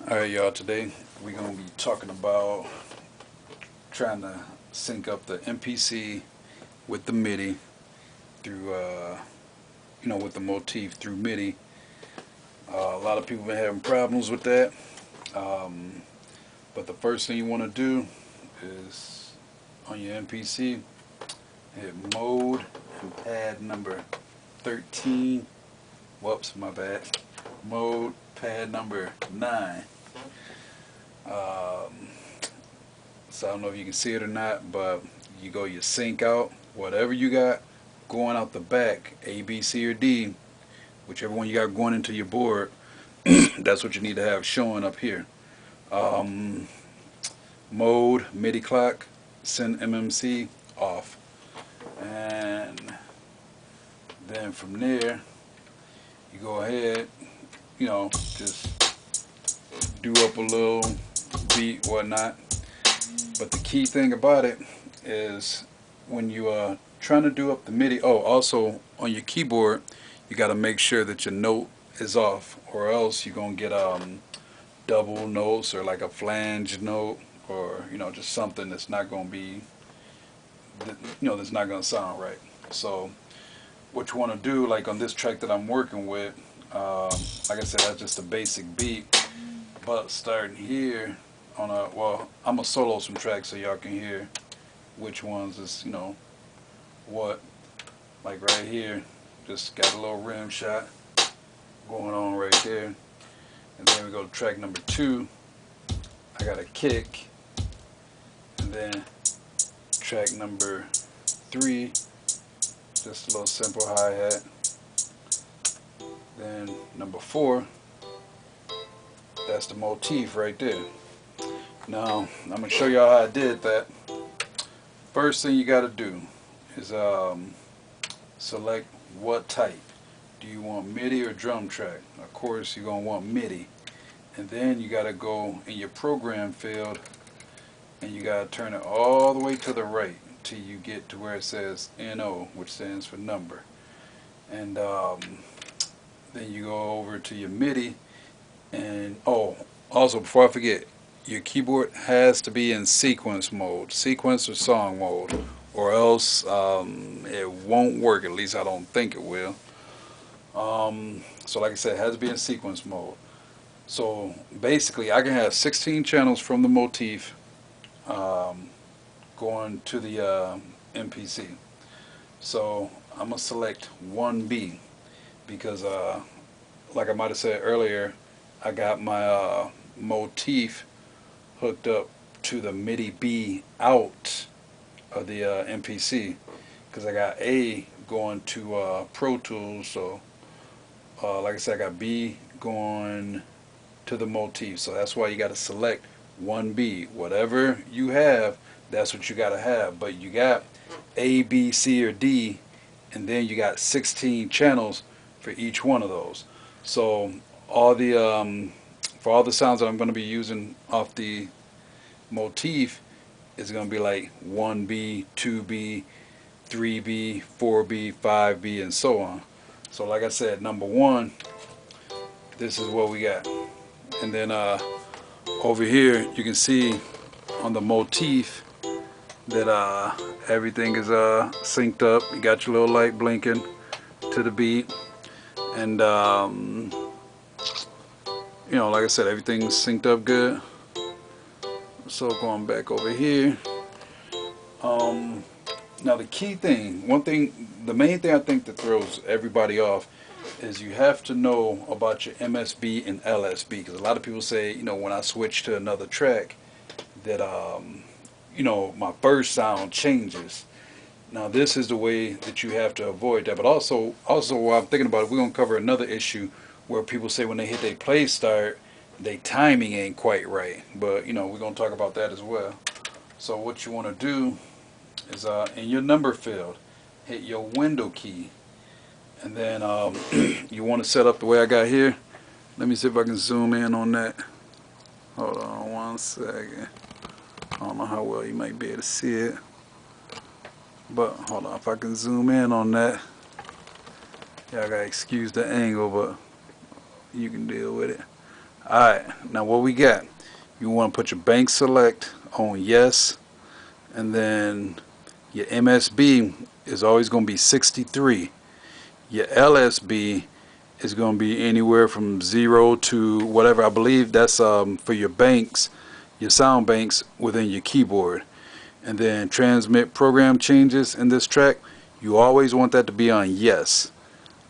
Alright, y'all, today we're going to be talking about trying to sync up the MPC with the MIDI through, with the motif through MIDI. A lot of people have been having problems with that, but the first thing you want to do is on your MPC, hit mode and pad number 13. Whoops, my bad. Mode, pad number 9. So I don't know if you can see it or not, but you go your sync out, whatever you got going out the back, A, B, C, or D, whichever one you got going into your board, that's what you need to have showing up here. Mode, MIDI clock, send MMC off, and then from there you go ahead, just do up a little beat, whatnot. But the key thing about it is when you are trying to do up the MIDI, also on your keyboard, you got to make sure that your note is off, or else you're going to get double notes, or like a flange note, or just something that's not going to be, that's not going to sound right. So what you want to do, like on this track that I'm working with, like I said, that's just a basic beat, but starting here on I'm gonna solo some tracks so y'all can hear which ones is what. Like right here, just got a little rim shot going on right there, and then we go to track number 2. I got a kick, and then track number 3, just a little simple hi-hat. Then number 4, that's the motif right there. Now I'm going to show y'all how I did that. First thing you got to do is select what type. Do you want MIDI or drum track? Of course you're going to want MIDI. And then you got to go in your program field and you got to turn it all the way to the right till you get to where it says NO, which stands for number. And then you go over to your MIDI, and also before I forget, your keyboard has to be in sequence mode, sequence or song mode, or else it won't work. At least I don't think it will. So like I said, it has to be in sequence mode. So basically I can have 16 channels from the motif going to the MPC. So I'm going to select 1B because like I might have said earlier, I got my motif hooked up to the MIDI B out of the MPC, because I got A going to Pro Tools. So like I said, I got B going to the motif. So that's why you got to select 1B. Whatever you have, that's what you got to have. But you got A, B, C, or D, and then you got 16 channels for each one of those. So all the for all the sounds that I'm going to be using off the motif is going to be like 1B, 2B, 3B, 4B, 5B, and so on. So like I said, number 1, this is what we got. And then over here you can see on the motif that everything is synced up. You got your little light blinking to the beat, and like I said, everything's synced up good. So going back over here, now the key thing, the main thing I think that throws everybody off is you have to know about your MSB and LSB, because a lot of people say, when I switch to another track, that my first sound changes. Now this is the way that you have to avoid that. But also while I'm thinking about it, we're going to cover another issue where people say when they hit their play start, their timing ain't quite right. But we're going to talk about that as well. So what you want to do is in your number field, hit your window key, and then you want to set up the way I got here. Let me see if I can zoom in on that. Hold on one second. I don't know how well you might be able to see it, but hold on, if I can zoom in on that. Yeah, I gotta excuse the angle, but you can deal with it. Alright, now what we got, you want to put your bank select on yes, and then your MSB is always going to be 63. Your LSB is going to be anywhere from 0 to whatever. I believe that's for your banks, your sound banks within your keyboard. And then transmit program changes in this track, you always want that to be on yes,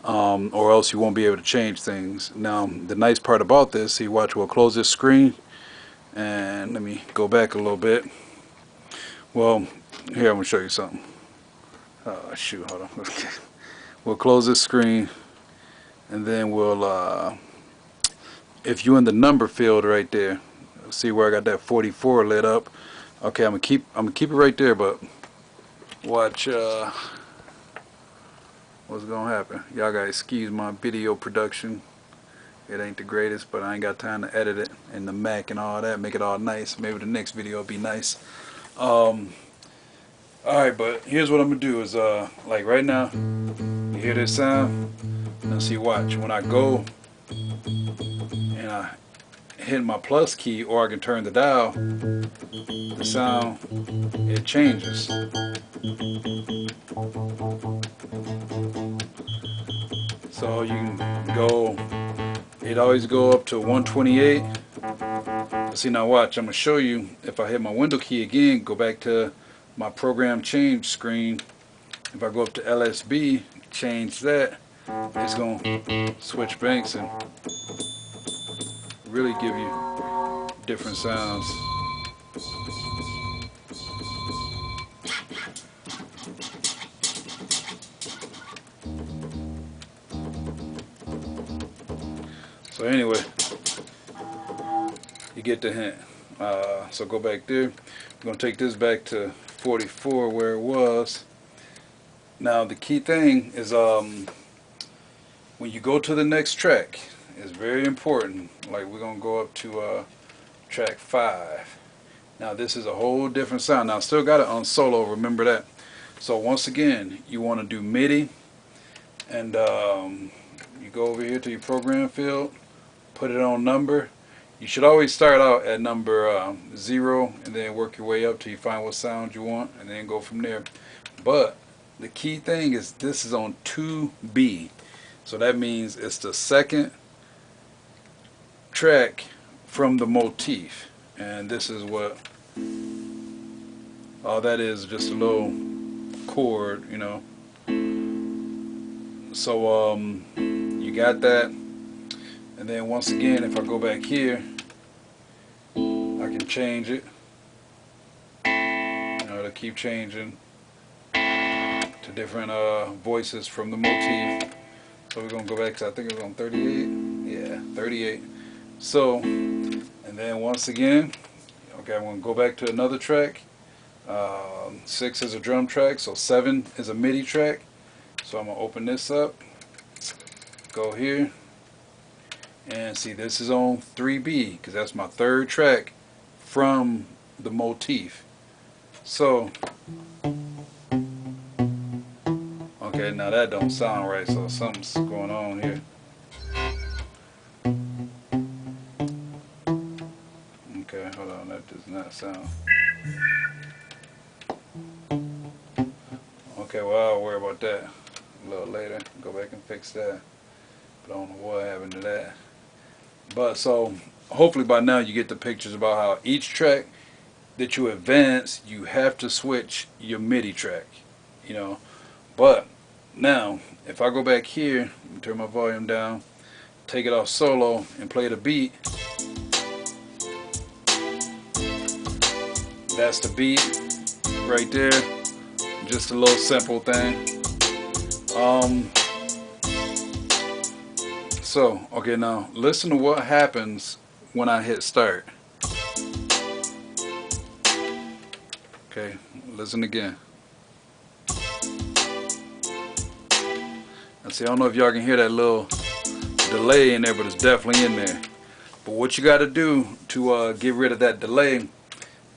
or else you won't be able to change things. Now the nice part about this, see, watch, we'll close this screen and let me go back a little bit. Well, here, I'm going to show you something. Oh shoot, hold on. Okay. We'll close this screen, and then we'll, if you're in the number field right there, see where I got that 44 lit up. Okay, I'm gonna keep it right there, but watch what's gonna happen. Y'all gotta excuse my video production. It ain't the greatest, but I ain't got time to edit it in the Mac and all that, make it all nice. Maybe the next video will be nice. Alright, but here's what I'm gonna do is like right now, you hear this sound? Now see, watch, when I go and I hit my plus key, or I can turn the dial, the sound, it changes. So you can go, it always go up to 128. See, now watch, I'm gonna show you, if I hit my window key again, go back to my program change screen, if I go up to LSB, change that, it's gonna switch banks and really give you different sounds. So anyway, you get the hint. So go back there. We're going to take this back to 44 where it was. Now the key thing is when you go to the next track, it's very important. Like we're going to go up to track 5. Now this is a whole different sound. Now I still got it on solo, remember that. So once again, you want to do MIDI, and you go over here to your program field, put it on number. You should always start out at number 0 and then work your way up till you find what sound you want, and then go from there. But the key thing is this is on 2B, so that means it's the second track from the motif, and this is what all that is, just a little chord, you know. So you got that. And then once again, if I go back here, I can change it. You know, to keep changing to different voices from the motif. So we're gonna go back to, I think it was on 38. Yeah, 38. So, and then once again, okay, I'm gonna go back to another track. 6 is a drum track, so 7 is a MIDI track. So I'm gonna open this up, go here. And see, this is on 3B because that's my third track from the motif. So, okay, now that don't sound right, so something's going on here. Okay, hold on, that does not sound. Okay, well, I'll worry about that a little later. Go back and fix that. But I don't know what happened to that. But so hopefully by now you get the pictures about how each track that you advance, you have to switch your MIDI track, you know. But now if I go back here and turn my volume down, take it off solo and play the beat, that's the beat right there. Just a little simple thing. So, okay, now listen to what happens when I hit start. Okay, listen again. Now see, I don't know if y'all can hear that little delay in there, but it's definitely in there. But what you got to do to get rid of that delay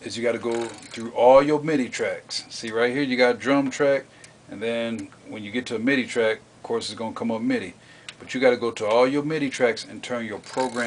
is you got to go through all your MIDI tracks. See right here, you got drum track, and then when you get to a MIDI track, of course it's going to come up MIDI. But you got to go to all your MIDI tracks and turn your program